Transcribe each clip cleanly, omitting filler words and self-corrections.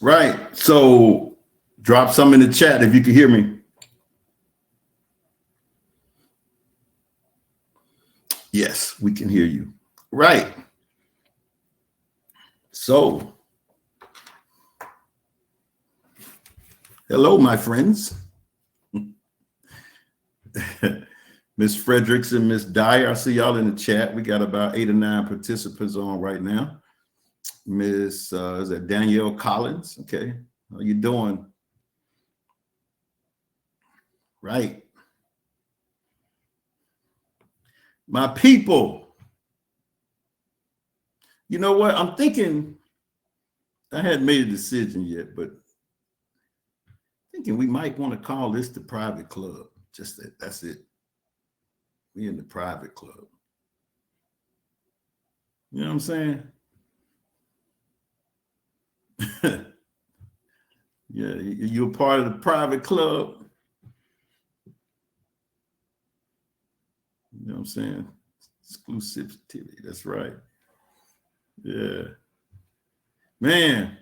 Right. So drop some in the chat if you can hear me. Yes, we can hear you. Right. So, hello, my friends. Miss Fredericks and Miss Dyer, I see y'all in the chat. We got about 8 or 9 participants on right now. Miss, is that Danielle Collins? Okay. How you doing? Right. My people. You know what? I'm thinking, I hadn't made a decision yet, but thinking we might want to call this the private club. Just that's it. We in the private club. You know what I'm saying? Yeah, you're part of the private club. You know what I'm saying? Exclusivity. That's right. Yeah. Man.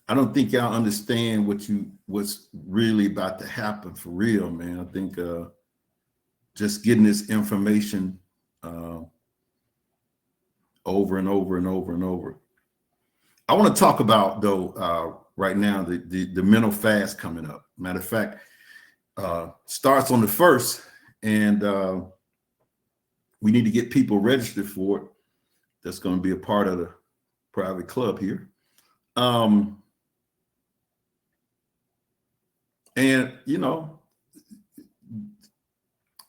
I don't think y'all understand what's really about to happen for real, man. I think just getting this information over and over and over and over. I want to talk about though right now the mental fast coming up. Matter of fact, starts on the 1st, and we need to get people registered for it. That's going to be a part of the private club here. And you know,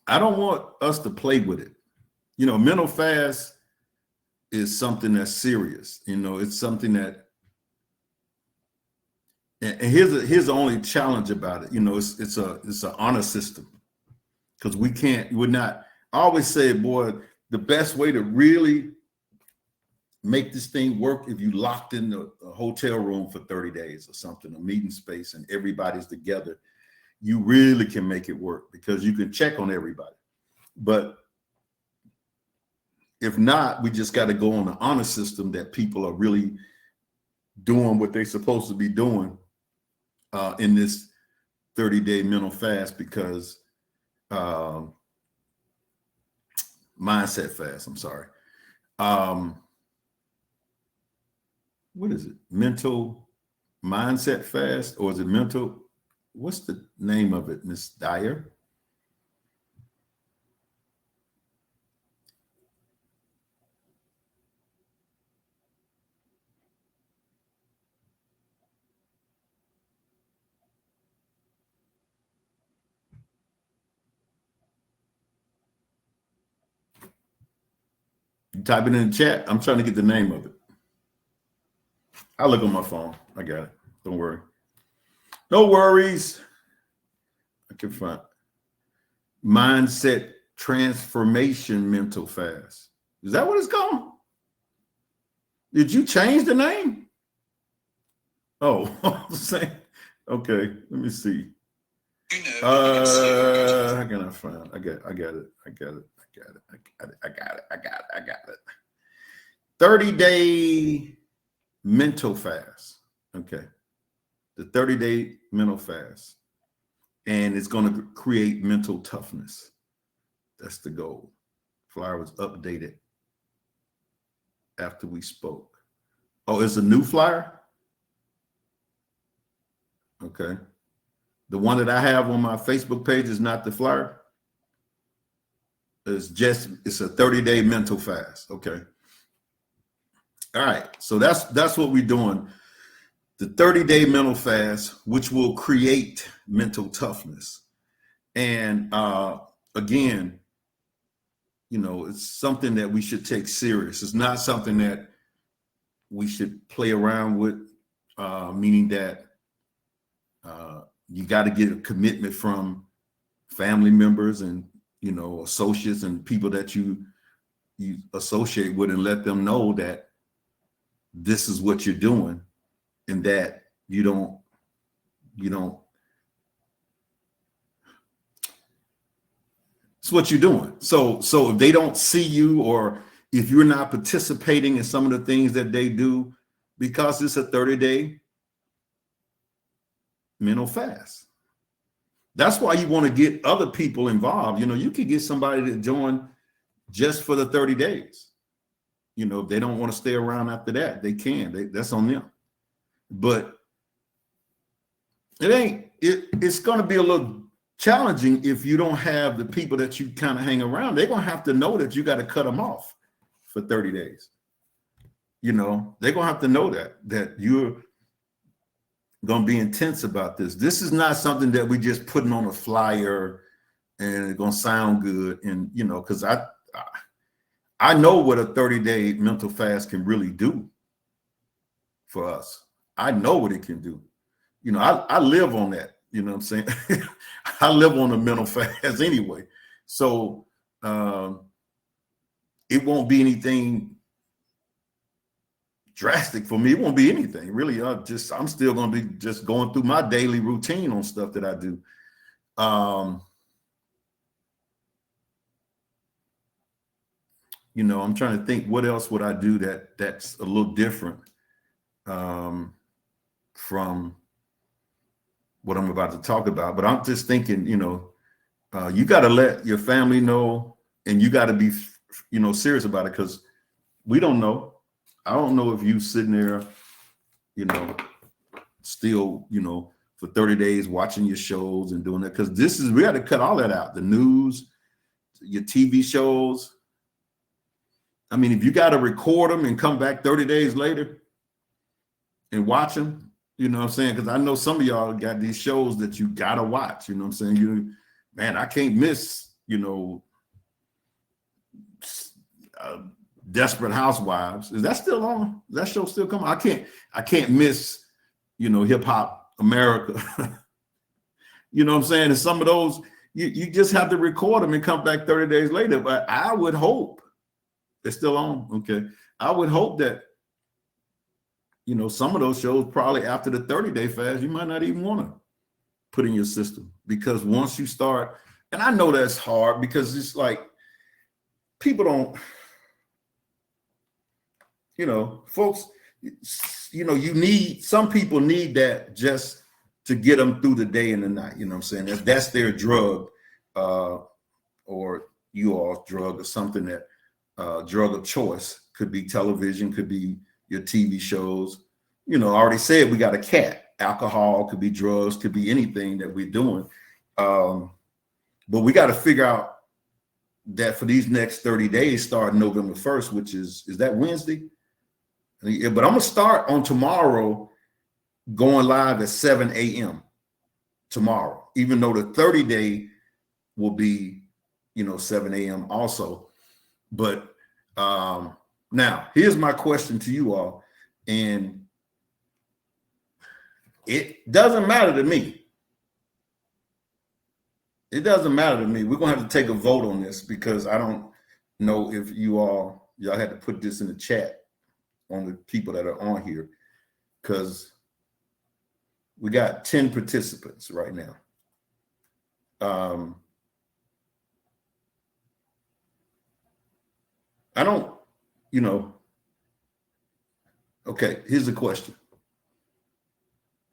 I don't want us to play with it. You know, mental fast is something that's serious. You know, it's something that, and here's the only challenge about it. You know, it's an honor system, because we're not. I always say, boy, the best way to really make this thing work, if you locked in a hotel room for 30 days or something, a meeting space, and everybody's together, you really can make it work, because you can check on everybody. But if not, we just got to go on the honor system that people are really doing what they're supposed to be doing in this 30-day mental fast, because mindset fast, I'm sorry. What is it? Mental mindset fast, or is it mental? What's the name of it, Miss Dyer? You type it in the chat. I'm trying to get the name of it. I'll look on my phone. I got it. Don't worry. No worries. I can find mindset transformation mental fast. Is that what it's called? Did you change the name? Oh, okay. Let me see. How can I find? I got it. 30-day mental fast. Okay. The 30-day mental fast. And it's going to create mental toughness. That's the goal. Flyer was updated after we spoke. Oh, it's a new flyer? Okay. The one that I have on my Facebook page is not the flyer. It's a 30-day mental fast. Okay. All right. So that's what we're doing. The 30-day mental fast, which will create mental toughness. And again, you know, it's something that we should take serious. It's not something that we should play around with, meaning that you got to get a commitment from family members and, you know, associates and people that you associate with, and let them know that this is what you're doing, and that you don't it's what you're doing. So if they don't see you, or if you're not participating in some of the things that they do, because it's a 30-day mental fast. That's why you want to get other people involved. You can get somebody to join just for the 30 days. If they don't want to stay around after that, they can. That's on them. But it's going to be a little challenging if you don't have the people that you kind of hang around. They're going to have to know that you got to cut them off for 30 days. They're going to have to know that you're going to be intense about this. This is not something that we just putting on a flyer and it's going to sound good. And, because I know what a 30-day mental fast can really do for us. I know what it can do. I live on that. You know what I'm saying? I live on a mental fast anyway. So it won't be anything drastic for me. It won't be anything really. I'm still going to be just going through my daily routine on stuff that I do. I'm trying to think what else would I do that's a little different from what I'm about to talk about. But I'm just thinking, you got to let your family know, and you got to be, serious about it, because we don't know. I don't know if you sitting there, still, for 30 days watching your shows and doing that, because we got to cut all that out. The news, your TV shows. I mean, if you got to record them and come back 30 days later and watch them, you know what I'm saying? Because I know some of y'all got these shows that you got to watch, you know what I'm saying? Man, I can't miss, Desperate Housewives. Is that still on? Is that show still coming? I can't miss, Hip Hop America. You know what I'm saying? And some of those, you just have to record them and come back 30 days later. But I would hope it's still on. Okay. I would hope that, some of those shows probably after the 30-day fast, you might not even want to put in your system, because once you start, and I know that's hard because it's like people don't, folks, some people need that just to get them through the day and the night. You know what I'm saying? That's their drug, or you all's drug, or something that drug of choice. Could be television, could be your TV shows. I already said we got a cat. Alcohol could be drugs, could be anything that we're doing. But we got to figure out that for these next 30 days, starting November 1st, which is that Wednesday? But I'm going to start on tomorrow, going live at 7 a.m. tomorrow, even though the 30-day will be, 7 a.m. also. But now, here's my question to you all. And it doesn't matter to me. It doesn't matter to me. We're going to have to take a vote on this, because I don't know if y'all had to put this in the chat on the people that are on here, because we got 10 participants right now. I don't, okay, here's the question.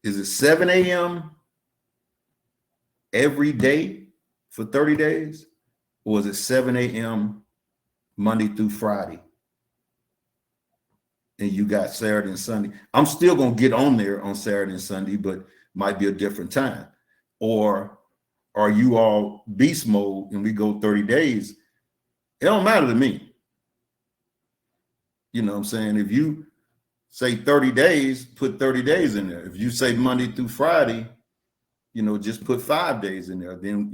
Is it 7 a.m. every day for 30 days? Or is it 7 a.m. Monday through Friday? And you got Saturday and Sunday. I'm still going to get on there on Saturday and Sunday, but might be a different time. Or are you all beast mode and we go 30 days? It don't matter to me. You know what I'm saying? If you say 30 days, put 30 days in there. If you say Monday through Friday, just put 5 days in there. Then,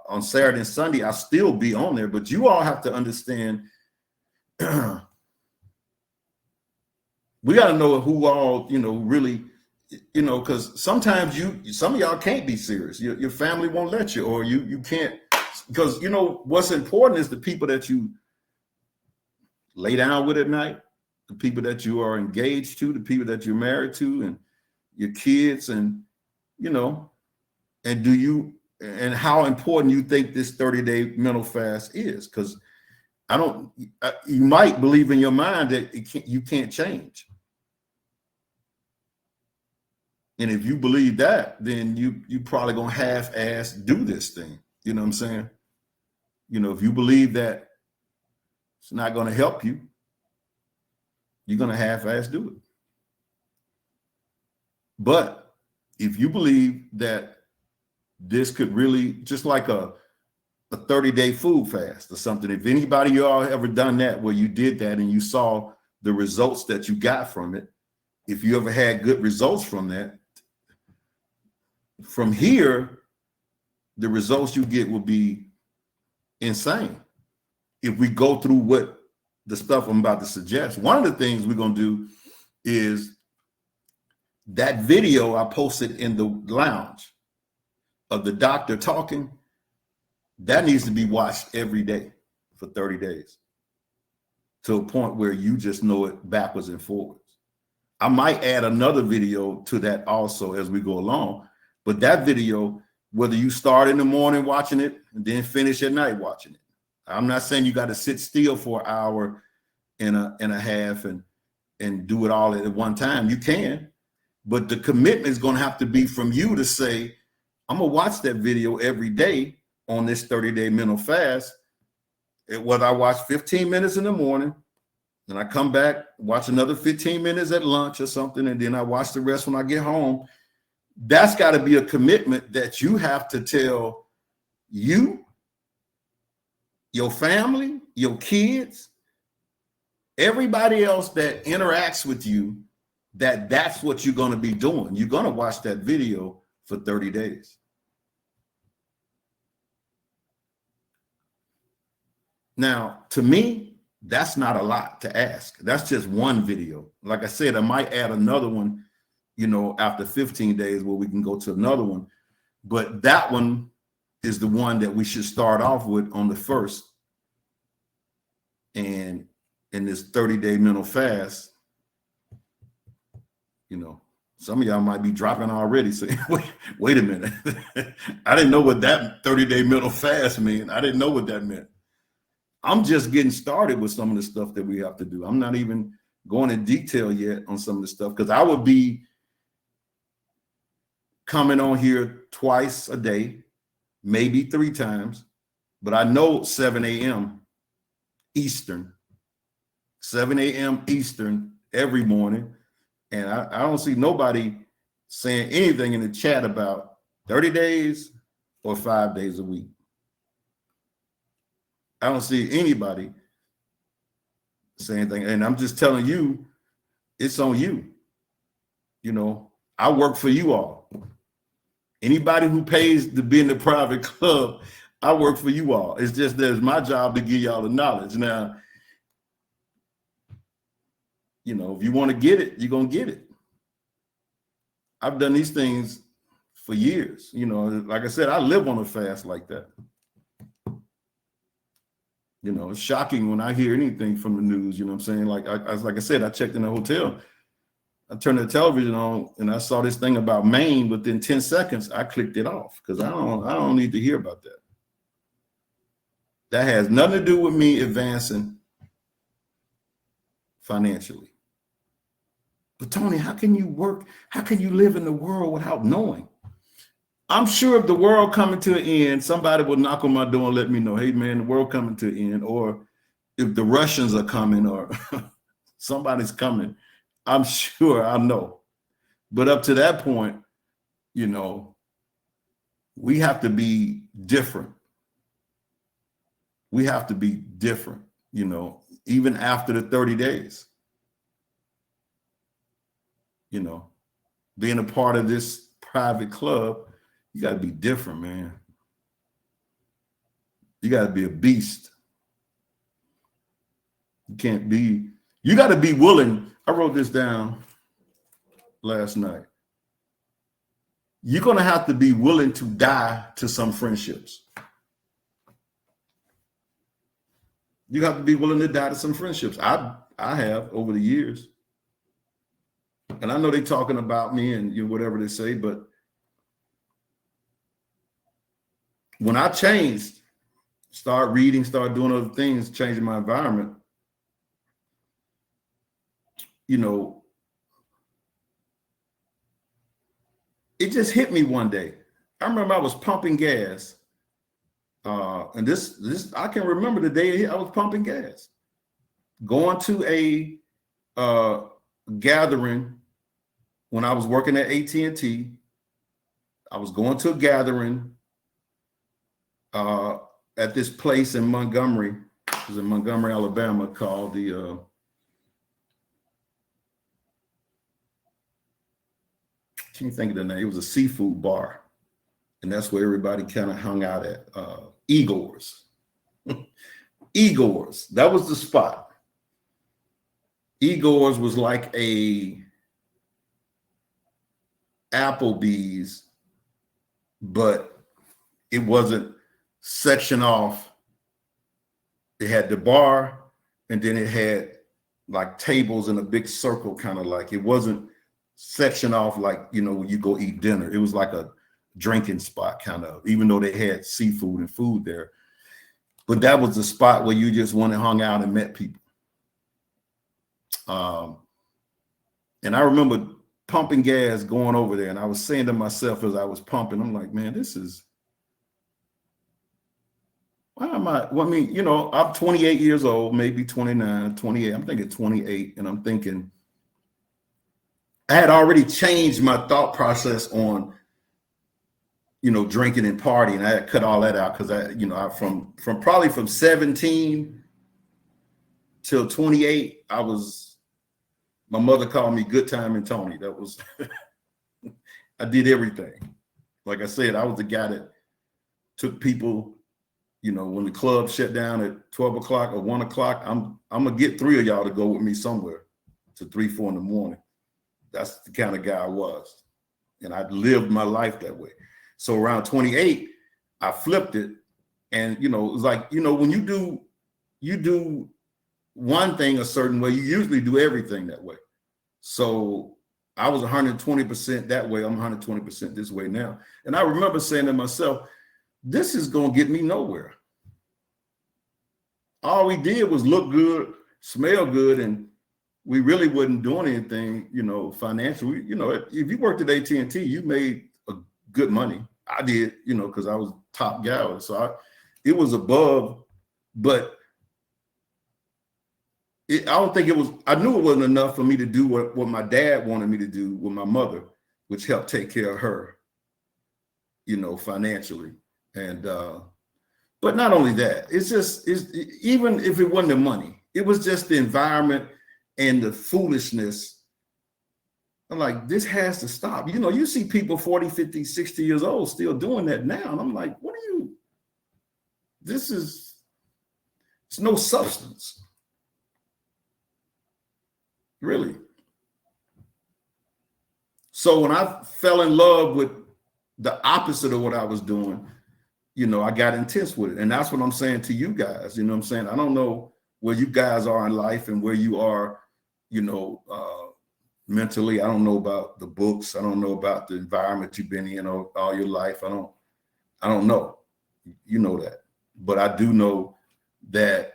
on Saturday and Sunday, I'll still be on there. But you all have to understand, we got to know who all, really, because sometimes some of y'all can't be serious. Your family won't let you, or you can't, because, what's important is the people that you lay down with at night, the people that you are engaged to, the people that you're married to, and your kids, and, and how important you think this 30-day mental fast is. Because You might believe in your mind that you can't change. And if you believe that, then you probably gonna half-ass do this thing. You know what I'm saying? You know, if you believe that it's not gonna help you, you're gonna half-ass do it. But if you believe that this could really, just like a 30-day food fast or something, if anybody y'all ever done that, where you did that and you saw the results that you got from it, if you ever had good results from that, from here, the results you get will be insane. If we go through what the stuff I'm about to suggest, one of the things we're going to do is that video I posted in the lounge of the doctor talking, that needs to be watched every day for 30 days to a point where you just know it backwards and forwards. I might add another video to that also as we go along, but that video, whether you start in the morning watching it and then finish at night watching it. I'm not saying you got to sit still for an hour and a half and do it all at one time. You can, but the commitment is going to have to be from you to say, I'm going to watch that video every day on this 30-day mental fast. Whether I watch 15 minutes in the morning, and I come back, watch another 15 minutes at lunch or something, and then I watch the rest when I get home. That's got to be a commitment that you have to tell you, your family, your kids, everybody else that interacts with you, that that's what you're going to be doing. You're going to watch that video for 30 days. Now, to me, that's not a lot to ask. That's just one video. Like I said, I might add another one, you know, after 15 days where we can go to another one. But that one is the one that we should start off with on the first. And in this 30-day mental fast, you know, some of y'all might be dropping already saying, wait a minute. I didn't know what that 30-day mental fast meant. I didn't know what that meant. I'm just getting started with some of the stuff that we have to do. I'm not even going in detail yet on some of the stuff, because I would be coming on here twice a day, maybe 3 times, but I know 7 a.m. Eastern, 7 a.m. Eastern every morning. And I don't see nobody saying anything in the chat about 30 days or 5 days a week. I don't see anybody saying anything. And I'm just telling you, it's on you. You know, I work for you all. Anybody who pays to be in the private club, I work for you all. It's just that it's my job to give y'all the knowledge. Now, you know, if you want to get it, you're going to get it. I've done these things for years. You know, like I said, I live on a fast like that. You know, it's shocking when I hear anything from the news. You know what I'm saying? Like I said, I checked in the hotel. I turned the television on and I saw this thing about Maine. Within 10 seconds, I clicked it off because I don't need to hear about that. That has nothing to do with me advancing financially. But Tony, how can you work? How can you live in the world without knowing? I'm sure if the world coming to an end, somebody will knock on my door and let me know, hey man, the world coming to an end. Or if the Russians are coming or somebody's coming, I'm sure I know. But up to that point, you know, we have to be different. We have to be different, you know, even after the 30 days. You know, being a part of this private club, you got to be different, man. You got to be a beast. You got to be willing. I wrote this down last night. You're going to have to be willing to die to some friendships. You have to be willing to die to some friendships. I have over the years. And I know they're talking about me and you know, whatever they say, but when I changed, start reading, start doing other things, changing my environment, you know, it just hit me one day. I remember I was pumping gas. And this I can remember the day I was pumping gas, going to a gathering when I was working at AT&T. I was going to a gathering at this place in Montgomery. It was in Montgomery, Alabama, called the can't think of the name. It was a seafood bar, and that's where everybody kind of hung out at. Igor's. Igor's. That was the spot. Igor's was like a Applebee's, but it wasn't sectioned off. It had the bar, and then it had like tables in a big circle, kind of like, it wasn't sectioned off like, you know, when you go eat dinner. It was like a drinking spot, kind of, even though they had seafood and food there. But that was the spot where you just went and hung out and met people. And I remember pumping gas, going over there, and I was saying to myself as I was pumping, I'm like, man, this is, why am I, well, I mean, you know, I'm 28 years old, maybe 29, 28, I'm thinking 28, and I'm thinking, I had already changed my thought process on, you know, drinking and partying. I had cut all that out because I, you know, from probably from 17 till 28, my mother called me Good Time and Tony. That was, I did everything. Like I said, I was the guy that took people, you know, when the club shut down at 12 o'clock or 1 o'clock, I'm gonna get 3 of y'all to go with me somewhere to 3, 4 in the morning. That's the kind of guy I was. And I lived my life that way. So around 28, I flipped it. And, you know, it was like, you know, when you do one thing a certain way, you usually do everything that way. So I was 120% that way. I'm 120% this way now. And I remember saying to myself, this is going to get me nowhere. All we did was look good, smell good, and we really wasn't doing anything, you know, financially. You know, if you worked at AT&T, you made good money. I did, you know, because I was top guy. So it was above, but I don't think it was, I knew it wasn't enough for me to do what my dad wanted me to do with my mother, which helped take care of her, you know, financially. And, but not only that, even if it wasn't the money, it was just the environment and the foolishness. I'm like, this has to stop. You know, you see people 40, 50, 60 years old still doing that now. And I'm like, it's no substance. Really. So when I fell in love with the opposite of what I was doing, you know, I got intense with it. And that's what I'm saying to you guys. You know what I'm saying? I don't know where you guys are in life and where you are, you know, mentally. I don't know about the books. I don't know about the environment you've been in all your life. I don't know. You know that. But I do know that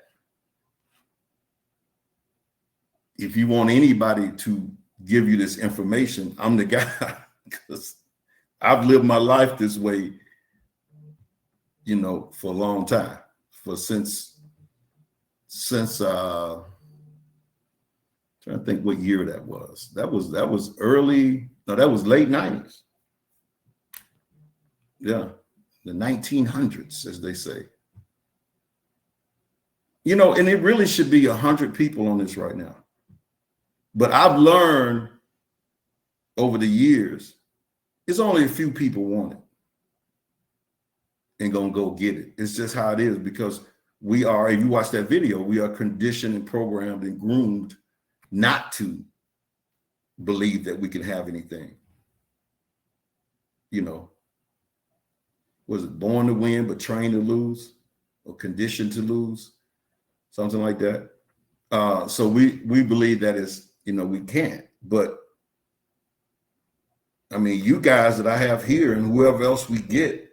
if you want anybody to give you this information, I'm the guy, because I've lived my life this way, you know, for a long time, since trying to think what year that was. That was that was late 90s. Yeah, the 1900s, as they say. You know, and it really should be 100 people on this right now. But I've learned over the years, it's only a few people want it and gonna go get it. It's just how it is, because we are, if you watch that video, we are conditioned and programmed and groomed not to believe that we can have anything. You know, was it born to win but trained to lose, or conditioned to lose? Something like that. So we believe that is, you know, we can't. But I mean, you guys that I have here and whoever else we get,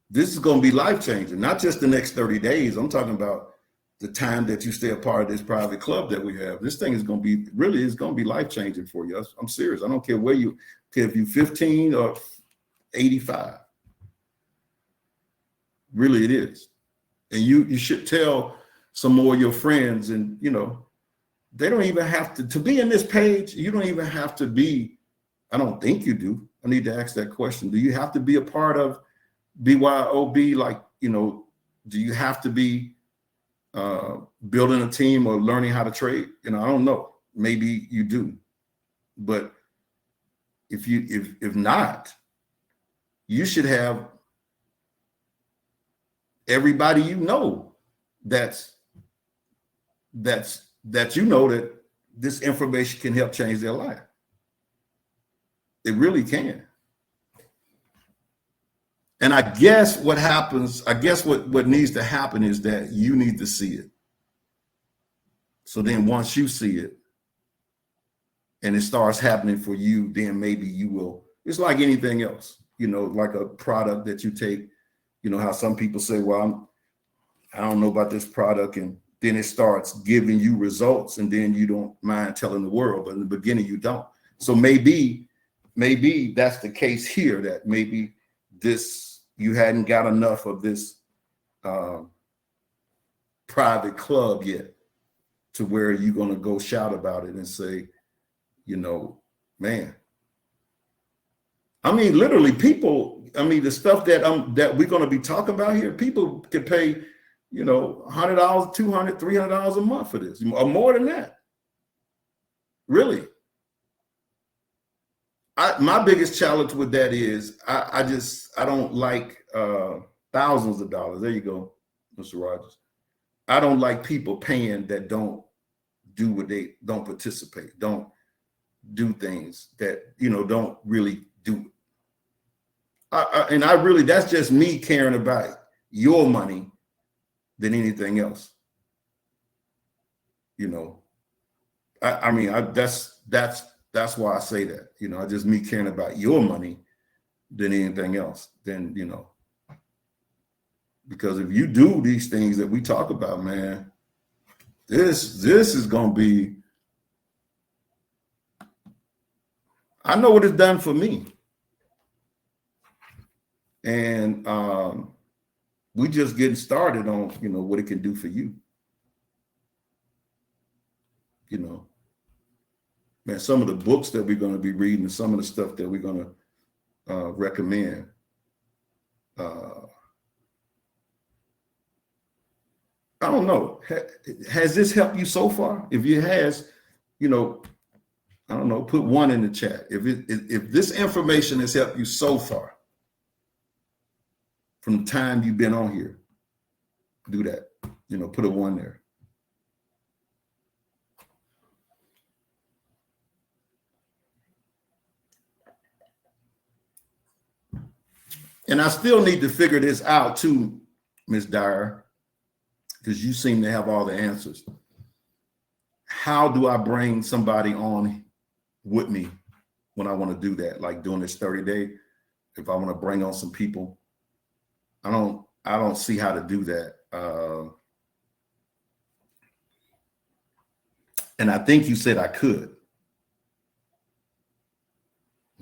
This is going to be life-changing, not just the next 30 days. I'm talking about the time that you stay a part of this private club that we have. This thing is going to be, really is going to be life-changing for you. I'm serious. I don't care where you, if you're 15 or 85. Really it is. And you should tell some more of your friends, and they don't even have to be in this page. You don't even have to be, I don't think you do. I need to ask that question. Do you have to be a part of BYOB? Like, do you have to be building a team or learning how to trade? I don't know. Maybe you do. But if not, you should have everybody that that this information can help change their life. It really can. And I guess what needs to happen is that you need to see it. So then once you see it and it starts happening for you, then maybe you will. It's like anything else, like a product that you take, how some people say, well, I don't know about this product. And then it starts giving you results, and then you don't mind telling the world, but in the beginning you don't. So maybe that's the case here, that maybe you hadn't got enough of this private club yet to where you're going to go shout about it and say, man, I mean, literally people, the stuff that we're going to be talking about here, people could pay, $100, $200, $300 a month for this, or more than that. Really. My biggest challenge with that is I don't like thousands of dollars. There you go, Mr. Rogers. I don't like people paying that don't do what they don't participate, don't do things that, don't really do it. And I really, that's just me caring about your money than anything else. That's why I say that, just me caring about your money than anything else. Then, because if you do these things that we talk about, man, this is going to be, I know what it's done for me. And we just getting started on, what it can do for you. Man, some of the books that we're going to be reading and some of the stuff that we're going to recommend. I don't know. Has this helped you so far? If it has, I don't know, put 1 in the chat. If this information has helped you so far from the time you've been on here, do that. Put a 1 there. And I still need to figure this out too, Ms. Dyer, because you seem to have all the answers. How do I bring somebody on with me when I want to do that? Like doing this 30-day, if I want to bring on some people, I don't see how to do that. And I think you said I could.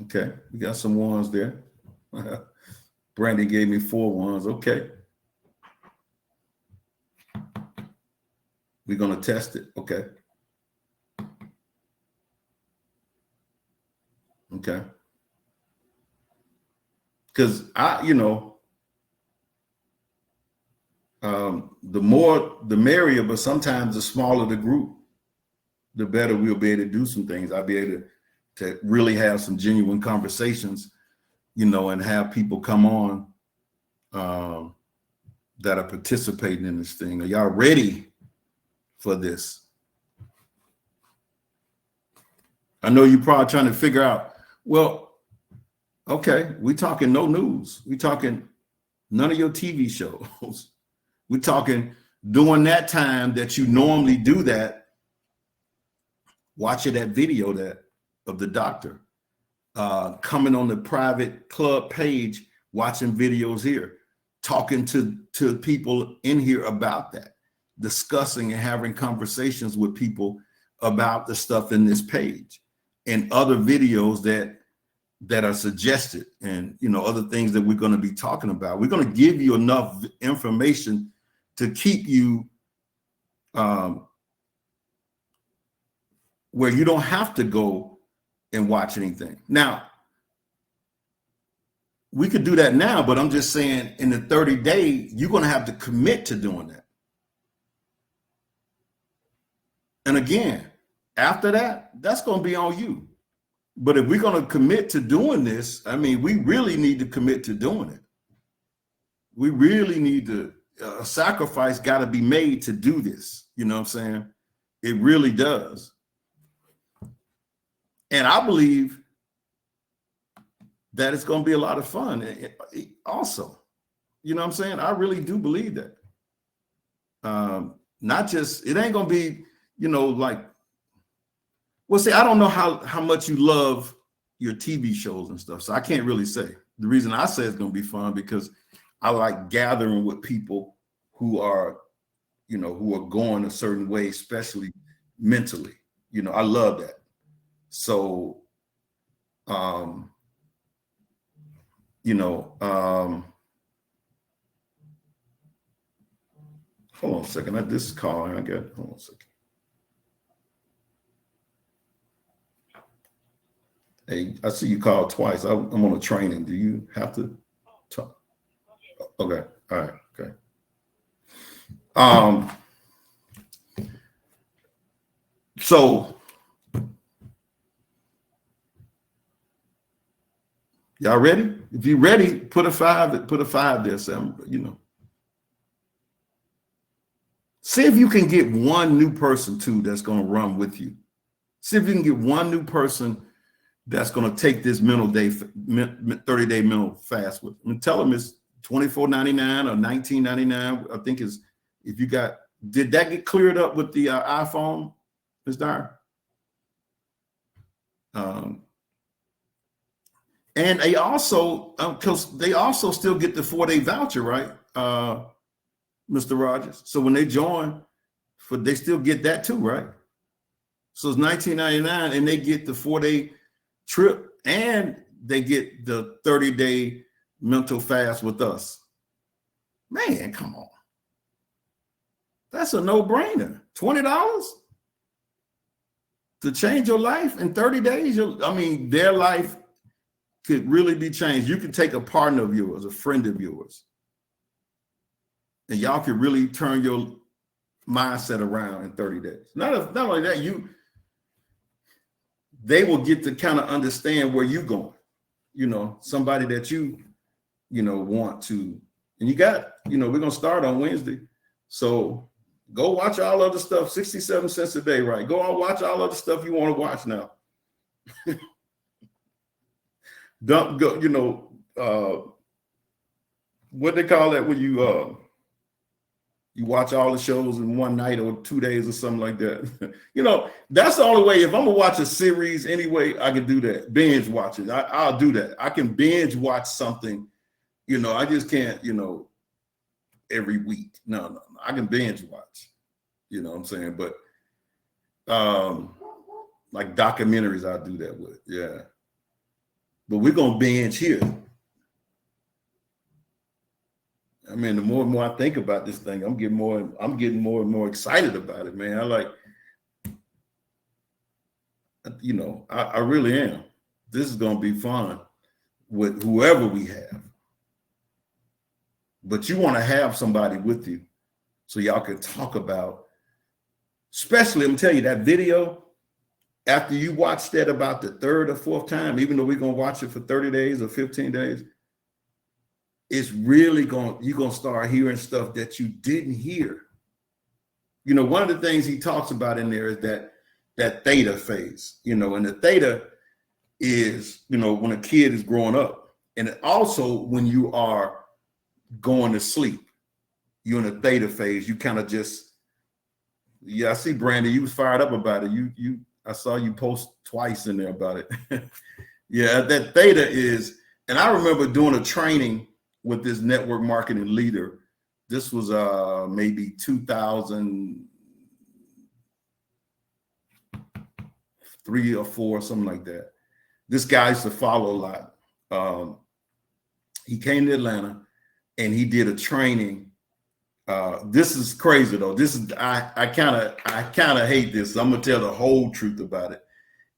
Okay, we got some 1s there. Brandon gave me 4 1s. Okay. We're going to test it. Okay. Okay. Because the more, the merrier, but sometimes the smaller the group, the better we'll be able to do some things. I'll be able to really have some genuine conversations, and have people come on that are participating in this thing. Are y'all ready for this? I know you're probably trying to figure out, well, okay, we talking no news. We talking none of your TV shows. We're talking during that time that you normally do that, watching that video of the doctor, coming on the private club page, watching videos here, talking to people in here about that, discussing and having conversations with people about the stuff in this page and other videos that are suggested, and other things that we're going to be talking about. We're going to give you enough information to keep you where you don't have to go and watch anything. Now, we could do that now, but I'm just saying in the 30 days, you're going to have to commit to doing that. And again, after that, that's going to be on you. But if we're going to commit to doing this, I mean, we really need to commit to doing it. We really need to, a sacrifice got to be made to do this. You know what I'm saying? It really does. And I believe that it's going to be a lot of fun also. You know what I'm saying? I really do believe that. Not just, it ain't going to be, like, well, see, I don't know how much you love your TV shows and stuff, so I can't really say. The reason I say it's going to be fun because I like gathering with people who are, who are going a certain way, especially mentally. I love that. So, hold on a second. This call I got. Hold on a second. Hey, I see you called twice. I'm on a training. Do you have to talk? Okay. All right. Okay. So y'all ready? If you're ready, put a 5 there, Sam. See if you can get one new person too that's going to run with you. See if you can get one new person that's going to take this 30-day mental fast with. I mean, tell them it's $24.99 or $19.99. I think is, if you got, did that get cleared up with the iPhone, Ms. Dyer? And they also, because they also still get the 4-day voucher, right, Mr. Rogers? So when they join, they still get that too, right? So it's $19.99, and they get the 4-day trip, and they get the 30-day mental fast with us. Man, come on. That's a no-brainer. $20 to change your life in 30 days. Their life could really be changed. You could take a partner of yours, a friend of yours, and y'all could really turn your mindset around in 30 days. Not only that, they will get to kind of understand where you're going, somebody that you want to, and you got, we're going to start on Wednesday. So go watch all other stuff, 67 cents a day, right? Go on, watch all other stuff you want to watch now. Don't go, what they call that when you watch all the shows in one night or 2 days or something like that. That's the only way. If I'm gonna watch a series anyway, I can do that. Binge watch it. I'll do that. I can binge watch something. I just can't, every week. No. I can binge watch. You know what I'm saying? But like documentaries, I'll do that with. Yeah. But we're gonna binge here. I mean, the more and more I think about this thing, I'm getting more and more excited about it, man. I really am. This is gonna be fun with whoever we have. But you want to have somebody with you so y'all can talk about, especially, I'm telling you, that video, after you watch that about the 3rd or 4th time, even though we're gonna watch it for 30 days or 15 days, it's really you're going to start hearing stuff that you didn't hear. One of the things he talks about in there is that theta phase, and the theta is, when a kid is growing up, and also when you are going to sleep, you're in a theta phase. You kind of just, I see Brandy, you was fired up about it. I saw you post twice in there about it. Yeah, that theta is, and I remember doing a training with this network marketing leader. This was maybe 2003 or 4, something like that. This guy used to follow a lot. He came to Atlanta and he did a training. This is crazy though. This is I kind of hate this. I'm gonna tell the whole truth about it.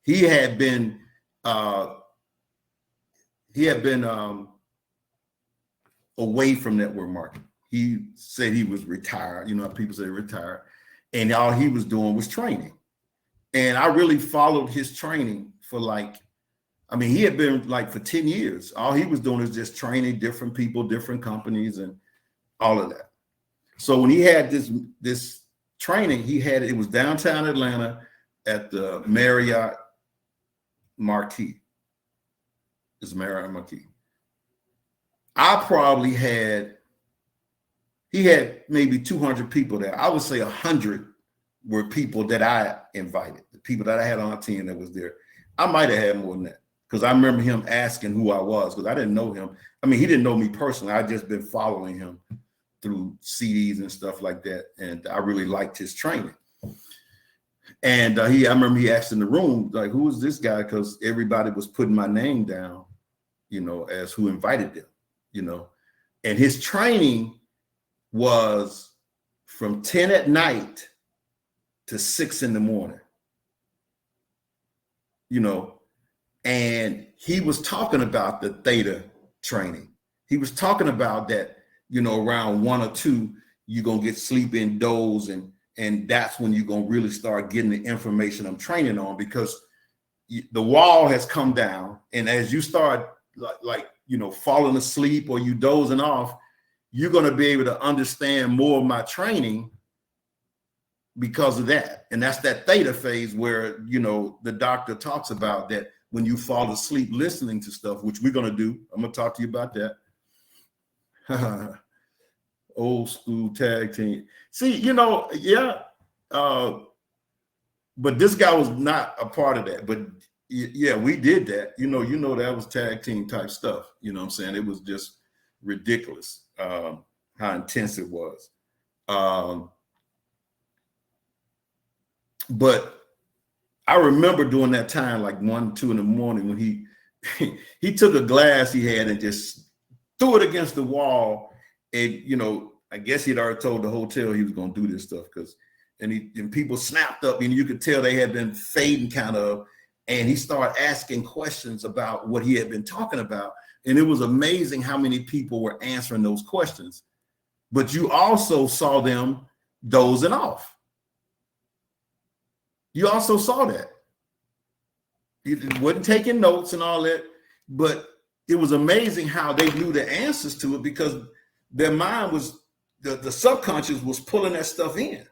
He had been away from network marketing. He said he was retired. You know how people say retired, and all he was doing was training. And I really followed his training for he had been for 10 years. All he was doing is just training different people, different companies, and all of that. So when he had this training, it was downtown Atlanta at the Marriott Marquis. It's Marriott Marquis. He had maybe 200 people there. I would say 100 were people that I invited, the people that I had on our team that was there. I might have had more than that because I remember him asking who I was because I didn't know him. I mean, he didn't know me personally. I'd just been following him through CDs and stuff like that. And I really liked his training. And I remember he asked in the room, like, who is this guy? Because everybody was putting my name down, as who invited them, and his training was from 10 at night to 6 in the morning, and he was talking about the theta training. He was talking about that, around 1 or 2, you're going to get sleep in doze. And that's when you're going to really start getting the information I'm training on, because the wall has come down. And as you start falling asleep or you dozing off, you're going to be able to understand more of my training because of that. And that's that theta phase where, the doctor talks about that when you fall asleep listening to stuff, which we're going to do. I'm going to talk to you about that. Old school tag team. See, but this guy was not a part of that. But yeah, we did that. That was tag team type stuff. You know what I'm saying? It was just ridiculous how intense it was. But I remember during that time, like 1, 2 in the morning, when he took a glass he had and just threw it against the wall. And, I guess he'd already told the hotel he was going to do this stuff and people snapped up and you could tell they had been fading kind of, and he started asking questions about what he had been talking about. And it was amazing how many people were answering those questions, but you also saw them dozing off. You also saw that. It wasn't taking notes and all that, but it was amazing how they knew the answers to it because their mind was, the subconscious was pulling that stuff in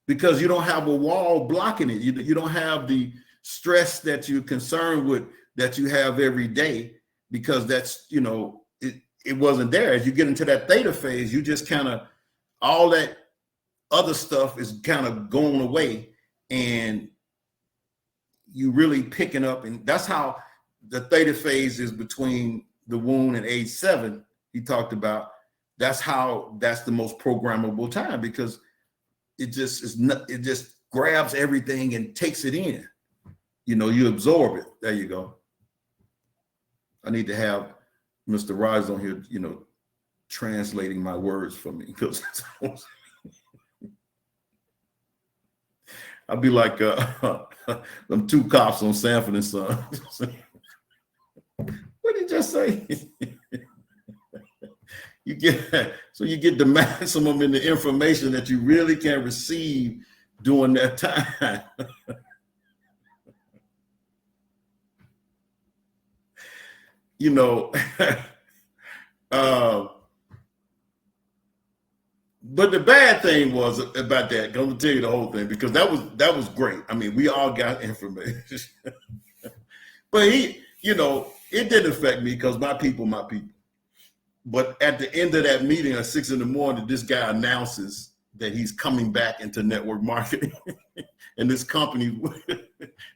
because you don't have a wall blocking it. You don't have the stress that you're concerned with that you have every day because that's, it wasn't there. As you get into that theta phase, you just kind of, all that other stuff is kind of going away and you really picking up. And that's how the theta phase is between the wound and age 7. He talked about that's the most programmable time because it just grabs everything and takes it in. You absorb it. There you go. I need to have Mr. Rogers on here, translating my words for me because I'll be like them 2 cops on Sanford and Son. What did he just say? You get the maximum in the information that you really can receive during that time. But the bad thing was about that. I'm gonna tell you the whole thing because that was great. I mean, we all got information, but it didn't affect me because my people. But at the end of that meeting at 6 in the morning, this guy announces that he's coming back into network marketing and this company.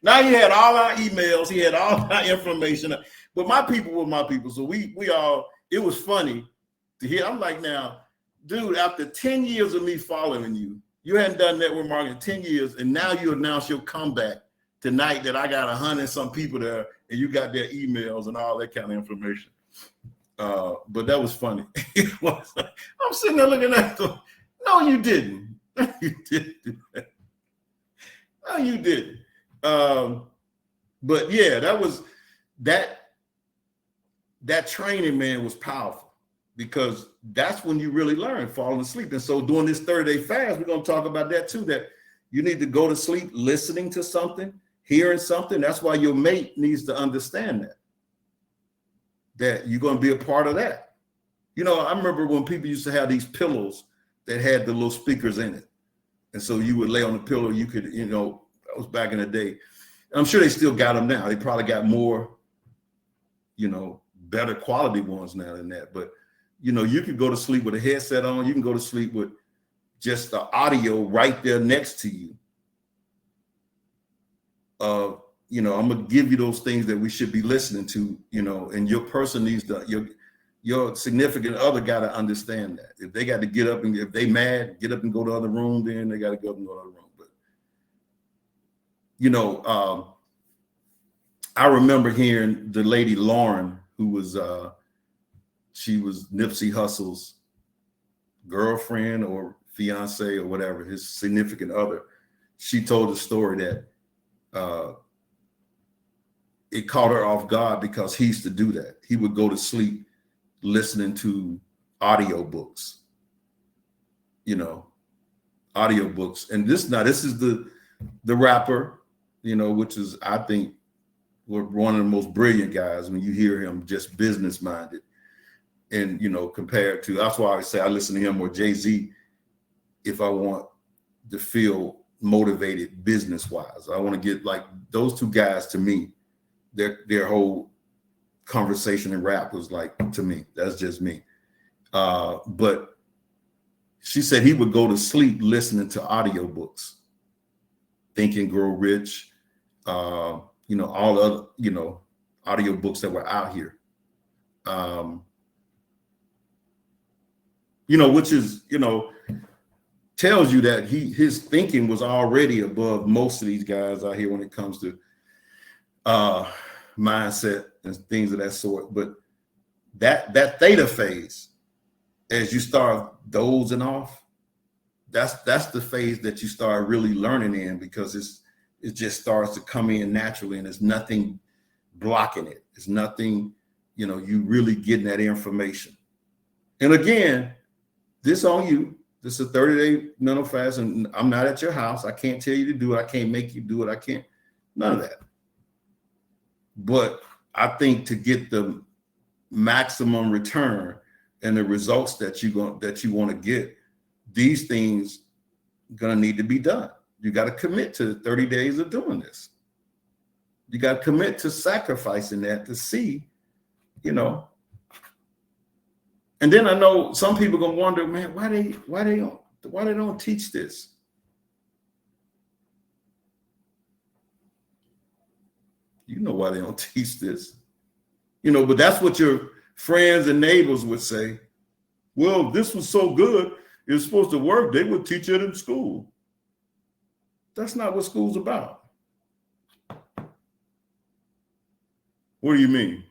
Now he had all our emails, he had all our information, but my people were my people. So we all, it was funny to hear. I'm like, now, dude, after 10 years of me following you, you hadn't done network marketing 10 years, and now you announce your comeback tonight that I got 100 some people there, and you got their emails and all that kind of information. But that was funny. I'm sitting there looking at them. No, you didn't. No, you didn't do that. No, you didn't. But yeah, that training, man, was powerful, because that's when you really learn falling asleep. And so during this 30-day fast, we're going to talk about that too, that you need to go to sleep listening to something, hearing something. That's why your mate needs to understand that you're going to be a part of that. You know, I remember when people used to have these pillows that had the little speakers in it. And so you would lay on the pillow, you could, you know, that was back in the day. I'm sure they still got them now. They probably got more, you know, better quality ones now than that. But, you know, you could go to sleep with a headset on. You can go to sleep with just the audio right there next to you. You know, I'm going to give you those things that we should be listening to, you know, and your person needs to, your significant other got to understand that. If they got to get up and if they mad, get up and go to the other room, then they got to go to the other room. But, you know, I remember hearing the lady Lauren, who was, she was Nipsey Hussle's girlfriend or fiance or whatever, his significant other. She told the story that it caught her off guard because he used to do that. He would go to sleep listening to audiobooks, you know, audiobooks. And this is the rapper, you know, which is, I think, one of the most brilliant guys when you hear him, just business minded. And, you know, compared to, that's why I say I listen to him or Jay-Z if I want to feel motivated business wise. I want to get like those two guys. To me, their whole conversation and rap was like, to me, that's just me. But she said he would go to sleep listening to audiobooks, Think and Grow Rich, you know, all the other, you know, audiobooks that were out here. You know, which is, you know, tells you that his thinking was already above most of these guys out here when it comes to mindset and things of that sort. But that theta phase, as you start dozing off, that's the phase that you start really learning in, because it just starts to come in naturally, and there's nothing blocking it. It's nothing, you know, you really getting that information. And again, this on you. This is a 30-day mental fast, and I'm not at your house. I can't tell you to do it. I can't make you do it. I can't, none of that. But I think to get the maximum return and the results that you want to get, these things gonna need to be done. You got to commit to the 30 days of doing this. You got to commit to sacrificing that to see, you know. And then I know some people gonna wonder, man, why they don't teach this? You know why they don't teach this, you know. But that's what your friends and neighbors would say. Well, this was so good, it was supposed to work. They would teach it in school. That's not what school's about. What do you mean?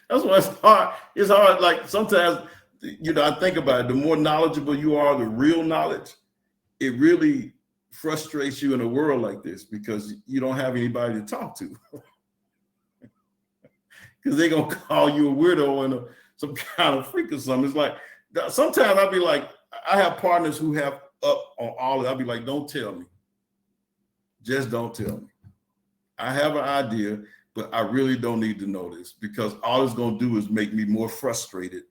That's why it's hard. It's hard. Like sometimes, you know, I think about it. The more knowledgeable you are, the real knowledge, it really frustrates you in a world like this, because you don't have anybody to talk to. Because they're going to call you a weirdo and some kind of freak or something. It's like, sometimes I'll be like, I have partners who have up on all of it. I'll be like, don't tell me. Just don't tell me. I have an idea, but I really don't need to know this, because all it's going to do is make me more frustrated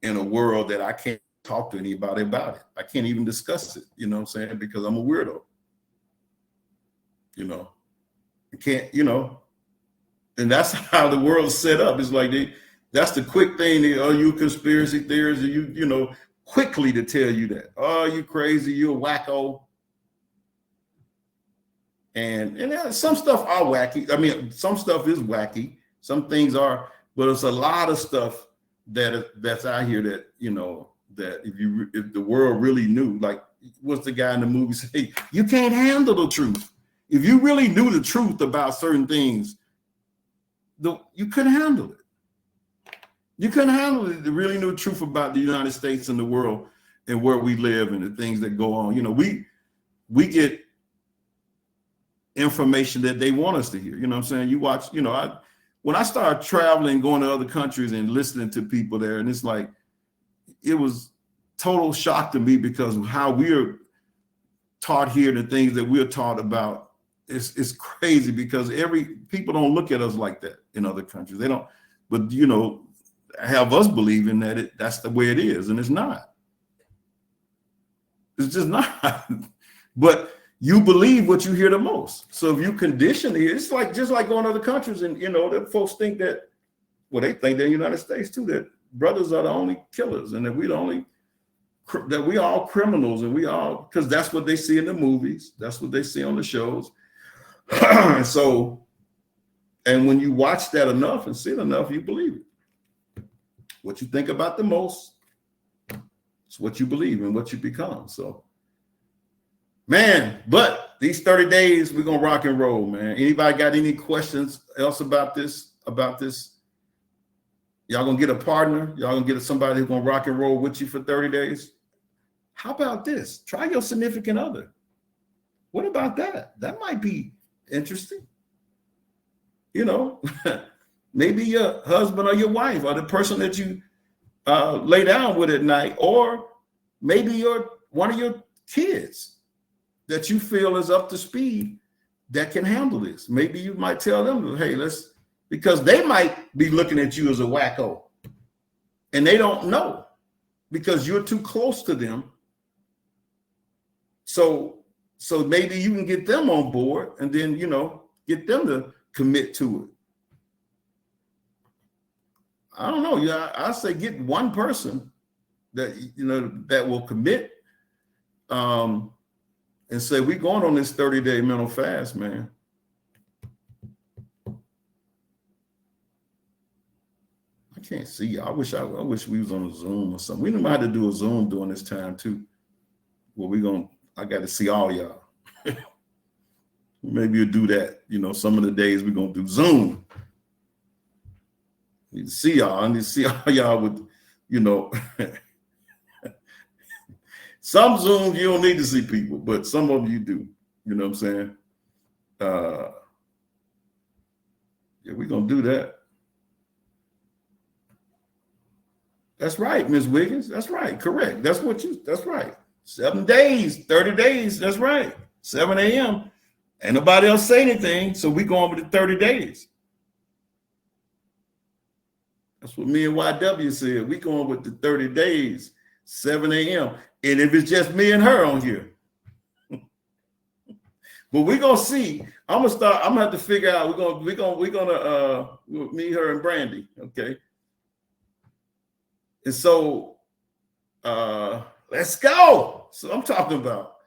in a world that I can't talk to anybody about it. I can't even discuss it, you know what I'm saying? Because I'm a weirdo. You know, I can't, you know, and that's how the world's set up. It's like that's the quick thing. Oh, you conspiracy theories, you know, quickly to tell you that. Oh, you crazy, you a wacko. And some stuff are wacky. I mean, some stuff is wacky. Some things are But it's a lot of stuff that's out here that, you know, that if the world really knew, like what's the guy in the movie say, you can't handle the truth. If you really knew the truth about certain things, you couldn't handle it. You couldn't handle it. You really knew the truth about the United States and the world and where we live and the things that go on. You know, we get information that they want us to hear. You know what I'm saying? You watch, you know, when I started traveling, going to other countries and listening to people there, and it's like, it was total shock to me because of how we're taught here, the things that we're taught about. It's crazy because people don't look at us like that in other countries. They don't, but you know, have us believing that that's the way it is, and it's not. It's just not. But you believe what you hear the most. So if you condition it, it's like just like going to other countries, and you know that folks think that, well, they think they're in the United States too, that brothers are the only killers and that that we all criminals, and we all, because that's what they see in the movies, that's what they see on the shows. And so, and when you watch that enough and see it enough, you believe it. What you think about the most, it's what you believe and what you become. So, man, but these 30 days, we're going to rock and roll, man. Anybody got any questions else about this? Y'all going to get a partner? Y'all going to get somebody who's going to rock and roll with you for 30 days? How about this? Try your significant other. What about that? That might be interesting. You know, maybe your husband or your wife or the person that you lay down with at night, or maybe one of your kids that you feel is up to speed that can handle this. Maybe you might tell them, hey, because they might be looking at you as a wacko and they don't know because you're too close to them. So maybe you can get them on board and then, you know, get them to commit to it. I don't know. Yeah, I say get one person that, you know, that will commit and say, we're going on this 30-day mental fast, man. I can't see you. I wish we was on a Zoom or something. We know how to do a Zoom during this time too. Well, I got to see all y'all. Maybe you'll do that. You know, some of the days we're going to do Zoom. Need to see y'all. I need to see all y'all with, you know, some Zooms you don't need to see people, but some of you do. You know what I'm saying? Yeah, we're going to do that. That's right, Ms. Wiggins. That's right. Correct. That's right. 7 days, 30 days. That's right. 7 a.m. Ain't nobody else say anything. So we going with the 30 days. That's what me and YW said. We going with the 30 days, 7 a.m. And if it's just me and her on here. But we're gonna see. I'm gonna have to figure out. We're gonna me, her, and Brandy. Okay. And so let's go. So I'm talking about.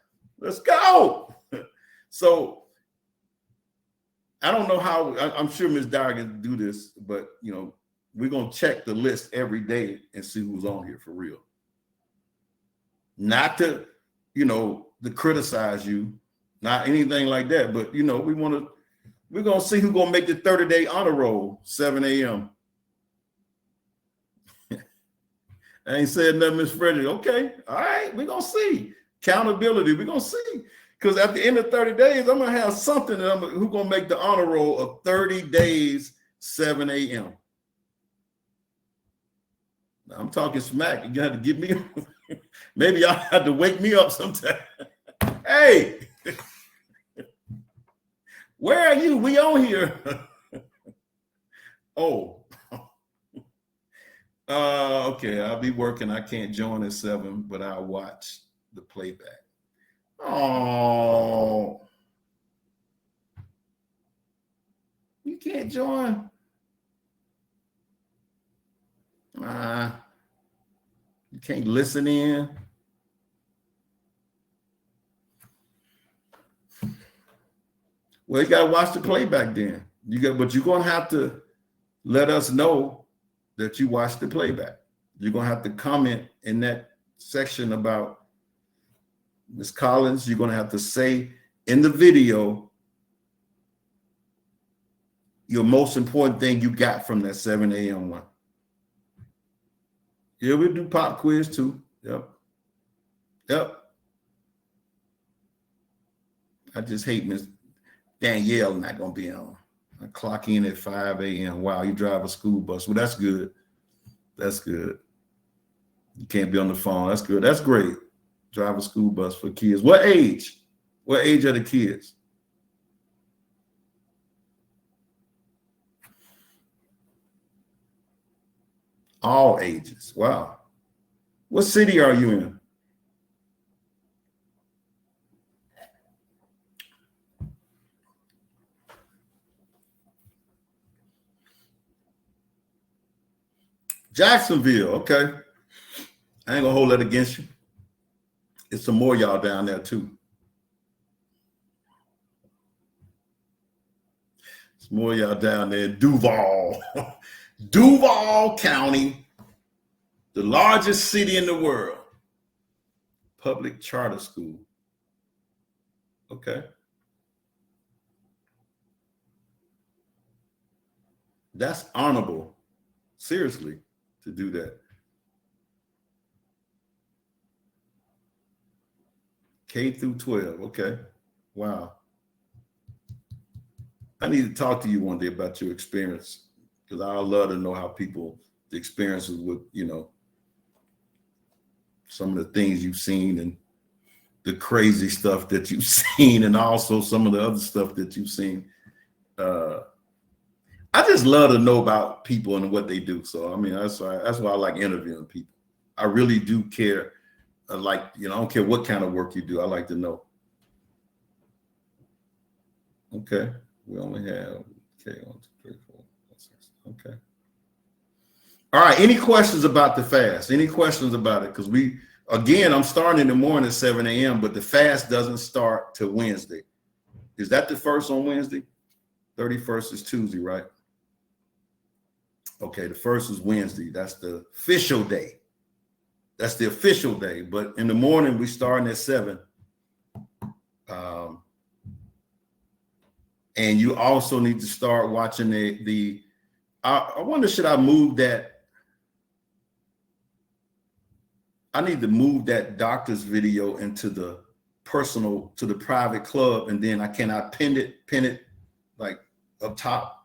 Let's go. So I don't know how. I'm sure Ms. Dyer can do this, but you know, we're gonna check the list every day and see who's on here for real. Not to, you know, to criticize you, not anything like that, but you know, we're gonna see who's gonna make the 30-day honor roll, 7 a.m. I ain't said nothing, Miss Freddie. Okay, all right, we're gonna see. Accountability, we're gonna see. Because at the end of 30 days, I'm gonna have something who's gonna make the honor roll of 30 days, 7 a.m. I'm talking smack. You got to get me. Maybe y'all have to wake me up sometime. Hey, where are you? We on here. Oh. Okay, I'll be working. I can't join at 7, but I'll watch the playback. Oh, you can't join. You can't listen in. Well, you gotta watch the playback then. But you're gonna have to let us know that you watch the playback. You're going to have to comment in that section about Ms. Collins. You're going to have to say in the video your most important thing you got from that 7 a.m. one. Yeah, we'll do pop quiz too. Yep. I just hate Miss Danielle not going to be on. I clock in at 5 a.m. Wow, you drive a school bus. Well, that's good. That's good. You can't be on the phone. That's good. That's great. Drive a school bus for kids. What age? What age are the kids? All ages. Wow. What city are you in? Jacksonville. Okay. I ain't gonna hold that against you. It's some more y'all down there too. It's more y'all down there in Duval. Duval County, the largest city in the world. Public charter school. Okay. That's honorable. Seriously, to do that. K through 12. Okay. Wow. I need to talk to you one day about your experience, because I love to know how people, the experiences with, some of the things you've seen and the crazy stuff that you've seen, and also some of the other stuff that you've seen. I just love to know about people and what they do. So, I mean, that's why I like interviewing people. I really do care. I don't care what kind of work you do. I like to know. Okay. We only have, 1, 2, 3, 4, 5, 6. Okay. All right. Any questions about the fast? Any questions about it? Because I'm starting in the morning at 7 a.m., but the fast doesn't start till Wednesday. Is that the first on Wednesday? 31st is Tuesday, right? Okay. The first is Wednesday. That's the official day. That's the official day. But in the morning, we starting at 7. And you also need to start watching I wonder, should I move that? I need to move that doctor's video into the personal, to the private club. And then pin it like up top.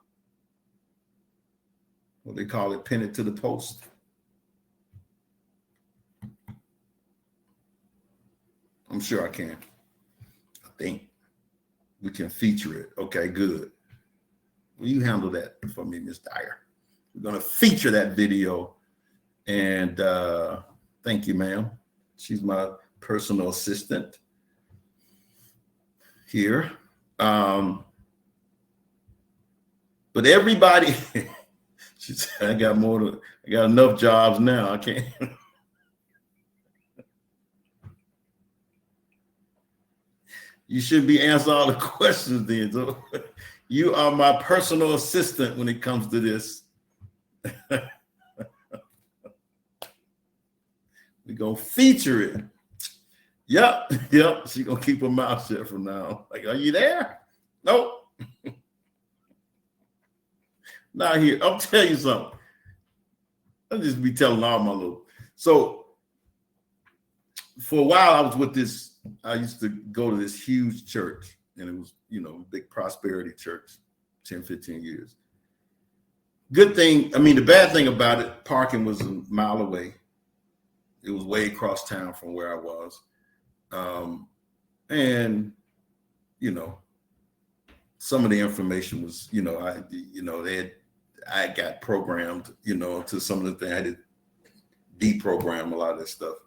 What they call it, pin it to the post. I'm sure I can. I think we can feature it. Okay, good. Will you handle that for me, Ms. Dyer? We're going to feature that video. And thank you, ma'am. She's my personal assistant here. But everybody, she said, I got enough jobs now. I can't. You should be answering all the questions then. So you are my personal assistant when it comes to this. We're going to feature it. Yep. She's going to keep her mouth shut from now on. Like, are you there? Nope. Not here. I'll tell you something. I'll just be telling all my little. So for a while, I was with this. I used to go to this huge church, and it was, big prosperity church, 10, 15 years. Good thing. I mean, the bad thing about it, parking was a mile away. It was way across town from where I was. And, some of the information was, I got programmed, to some of the things. I had to deprogram a lot of this stuff.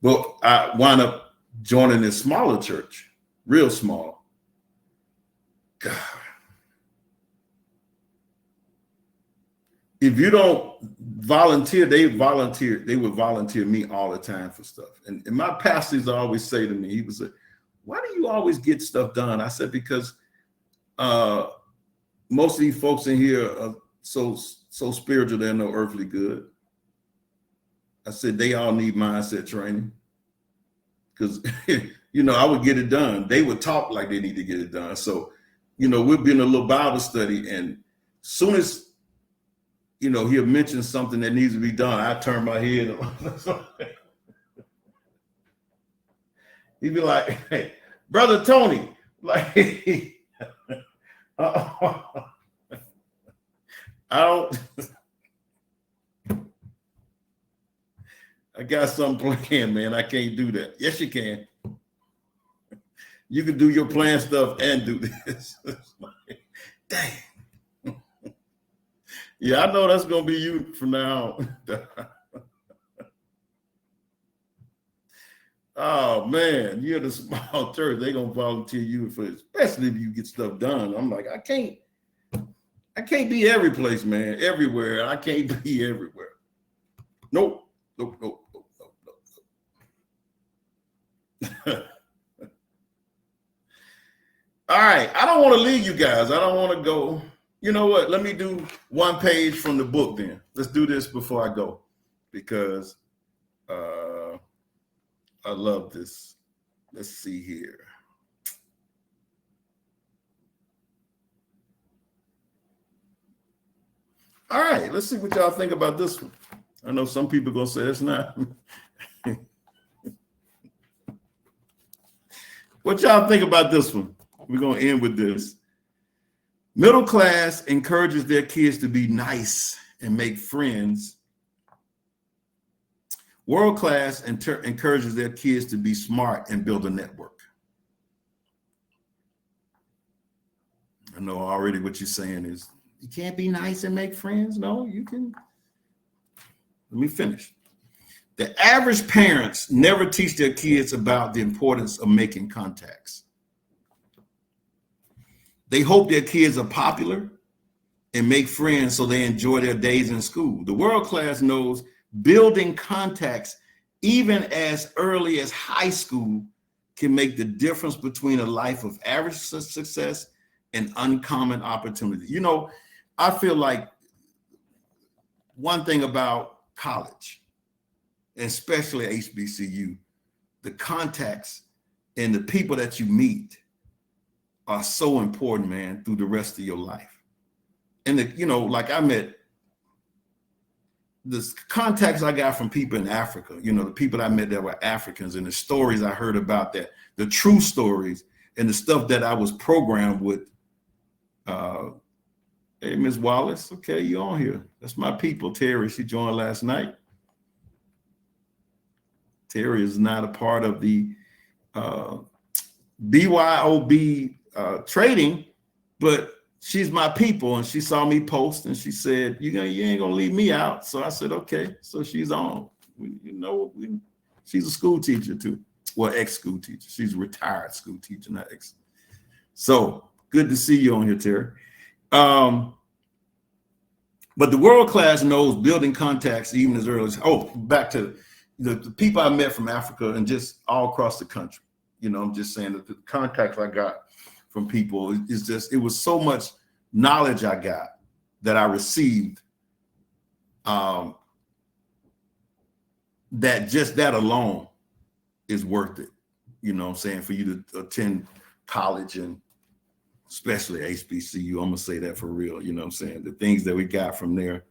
But I wound up joining this smaller church, real small. God. If you don't volunteer, they would volunteer me all the time for stuff. And my pastors always say to me, he was like, why do you always get stuff done? I said, because most of these folks in here are so so spiritual they're no earthly good. I said they all need mindset training because, I would get it done. They would talk like they need to get it done. So, we'll be in a little Bible study, and soon as, he'll mention something that needs to be done, I turn my head. He'd be like, "Hey, Brother Tony," like, I don't. I got something planned, man. I can't do that. Yes, you can. You can do your planned stuff and do this. Dang. Yeah, I know that's gonna be you from now on. Oh man, you're the small church. They're gonna volunteer you for, especially if you get stuff done. I'm like, I can't be every place, man. Everywhere. I can't be everywhere. Nope. Nope. All right. I don't want to leave you guys. I don't want to go. You know what? Let me do one page from the book then. Let's do this before I go, because I love this. Let's see here. All right. Let's see what y'all think about this one. I know some people are going to say it's not. What y'all think about this one? We're going to end with this. Middle class encourages their kids to be nice and make friends. World class encourages their kids to be smart and build a network. I know already what you're saying is, you can't be nice and make friends. No, you can. Let me finish. The average parents never teach their kids about the importance of making contacts. They hope their kids are popular and make friends so they enjoy their days in school. The world class knows building contacts, even as early as high school, can make the difference between a life of average success and uncommon opportunity. I feel like one thing about college, especially HBCU, the contacts and the people that you meet are so important, man, through the rest of your life. And like I met the contacts I got from people in Africa, the people I met that were Africans, and the stories I heard about that, the true stories and the stuff that I was programmed with. Hey, Ms. Wallace, okay, you on here. That's my people. Terry, she joined last night. Terry is not a part of the BYOB trading, but she's my people, and she saw me post and she said, you ain't gonna leave me out. So I said, okay. So she's on. She's a school teacher too. Well, ex-school teacher. She's a retired school teacher, not ex. So good to see you on here, Terry. But the world class knows building contacts even as early as, back to the people I met from Africa and just all across the country. I'm just saying that the contacts I got from people is just, it was so much knowledge I got that I received, that just that alone is worth it. I'm saying, for you to attend college, and especially HBCU, I'm gonna say that for real. I'm saying the things that we got from there,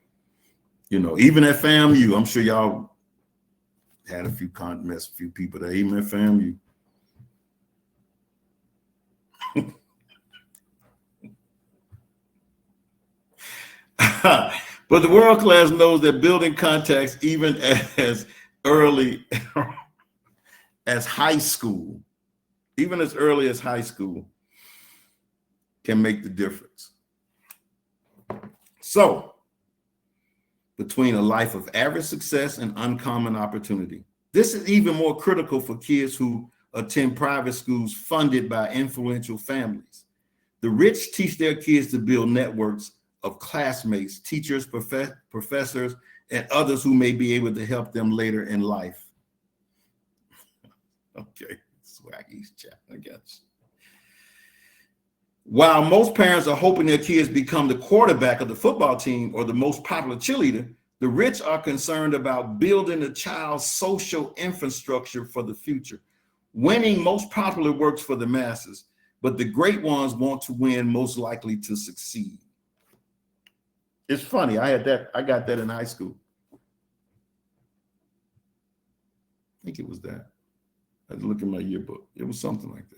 even at FAMU, I'm sure y'all had a few met a few people there, even at FAMU. But the world class knows that building contacts even as early as high school, can make the difference. So, between a life of average success and uncommon opportunity. This is even more critical for kids who attend private schools funded by influential families. The rich teach their kids to build networks of classmates, teachers, professors, and others who may be able to help them later in life. Okay, Swaggy's chat, I guess. While most parents are hoping their kids become the quarterback of the football team or the most popular cheerleader, the rich are concerned about building a child's social infrastructure for the future. Winning most popular works for the masses, but the great ones want to win most likely to succeed. It's funny. I got that in high school. I think it was that. I had to look in my yearbook. It was something like that.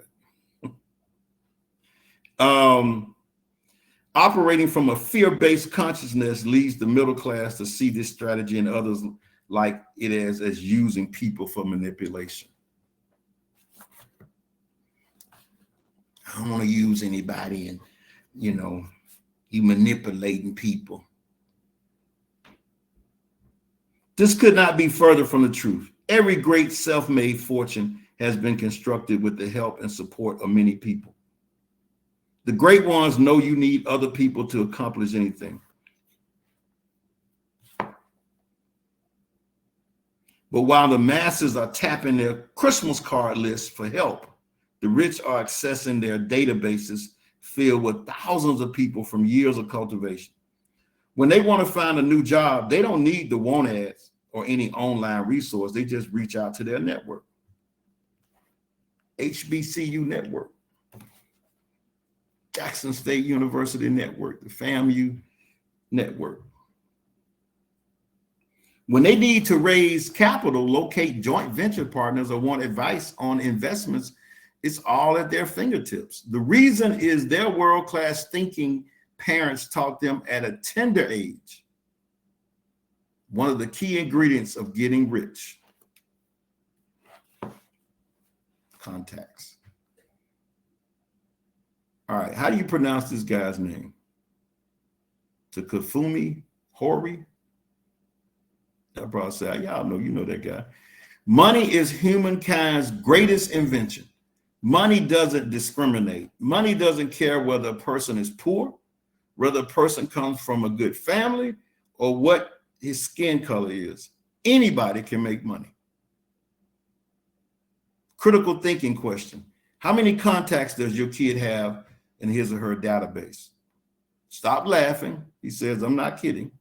Operating from a fear-based consciousness leads the middle class to see this strategy and others like it as using people for manipulation. I don't want to use anybody, and you manipulating people. This could not be further from the truth. Every great self-made fortune has been constructed with the help and support of many people. The great ones know you need other people to accomplish anything. But while the masses are tapping their Christmas card lists for help, the rich are accessing their databases filled with thousands of people from years of cultivation. When they want to find a new job, they don't need the want ads or any online resource. They just reach out to their network. HBCU network, Jackson State University network, the FAMU network. When they need to raise capital, locate joint venture partners, or want advice on investments, it's all at their fingertips. The reason is their world-class thinking parents taught them at a tender age. One of the key ingredients of getting rich: contacts. All right, how do you pronounce this guy's name? Takafumi Hori? I'll probably say, y'all know, that guy. Money is humankind's greatest invention. Money doesn't discriminate. Money doesn't care whether a person is poor, whether a person comes from a good family, or what his skin color is. Anybody can make money. Critical thinking question: how many contacts does your kid have in his or her database? Stop laughing. He says, I'm not kidding.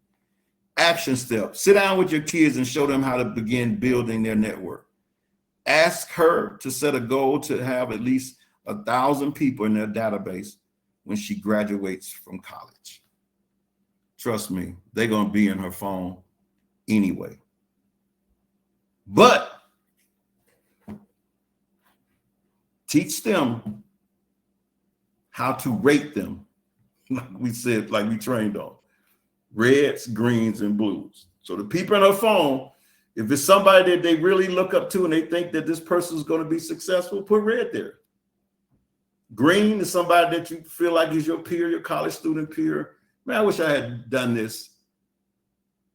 Action step: sit down with your kids and show them how to begin building their network. Ask her to set a goal to have at least 1,000 people in their database when she graduates from college. Trust me, they're going to be in her phone anyway. But teach them how to rate them, like we said, like we trained on. Reds, greens, and blues. So the people in her phone, if it's somebody that they really look up to and they think that this person is going to be successful, put red there. Green is somebody that you feel like is your peer, your college student peer. Man, I wish I had done this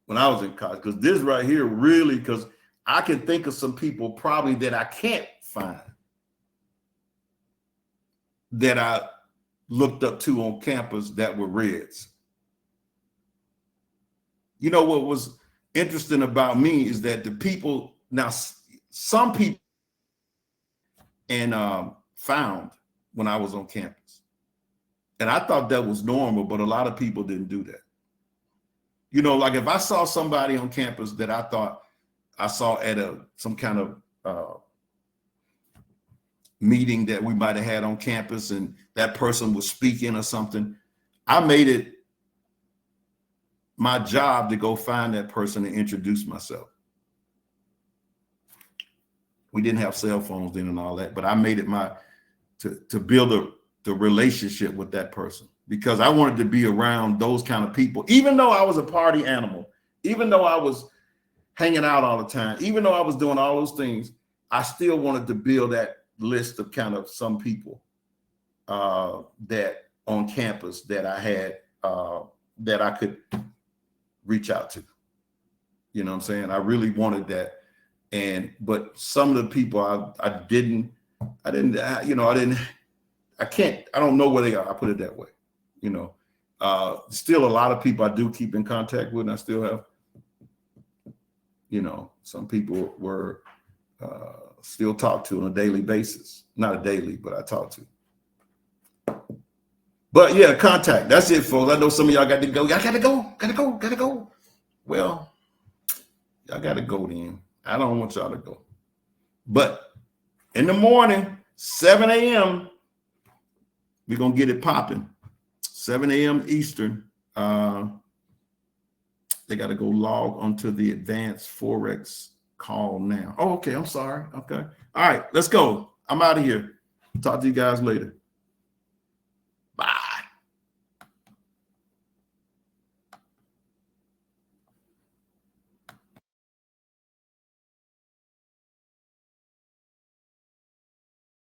when I was in college, because this right here really, because I can think of some people probably that I can't find that I looked up to on campus that were reds. You know what was interesting about me is that the people, now some people and found when I was on campus, and I thought that was normal, but a lot of people didn't do that. Like if I saw somebody on campus that I thought I saw at some kind of meeting that we might have had on campus, and that person was speaking or something, I made it my job to go find that person and introduce myself. We didn't have cell phones then and all that, but I made it to build the relationship with that person, because I wanted to be around those kind of people. Even though I was a party animal, even though I was hanging out all the time, even though I was doing all those things, I still wanted to build that list of kind of some people that on campus that I had that I could reach out to. You know what I'm saying? I really wanted that. But some of the people I don't know where they are. I put it that way. Still a lot of people I do keep in contact with, and I still have, some people were still talk to on a daily basis. Not a daily, but I talk to. But yeah, contact. That's it, folks. I know some of y'all got to go. Y'all gotta go. Well, y'all gotta go then. I don't want y'all to go. But in the morning, 7 a.m., we're gonna get it popping. 7 a.m. Eastern. They got to go log onto the advanced Forex call now. Oh, okay. I'm sorry. Okay. All right, let's go. I'm out of here. Talk to you guys later.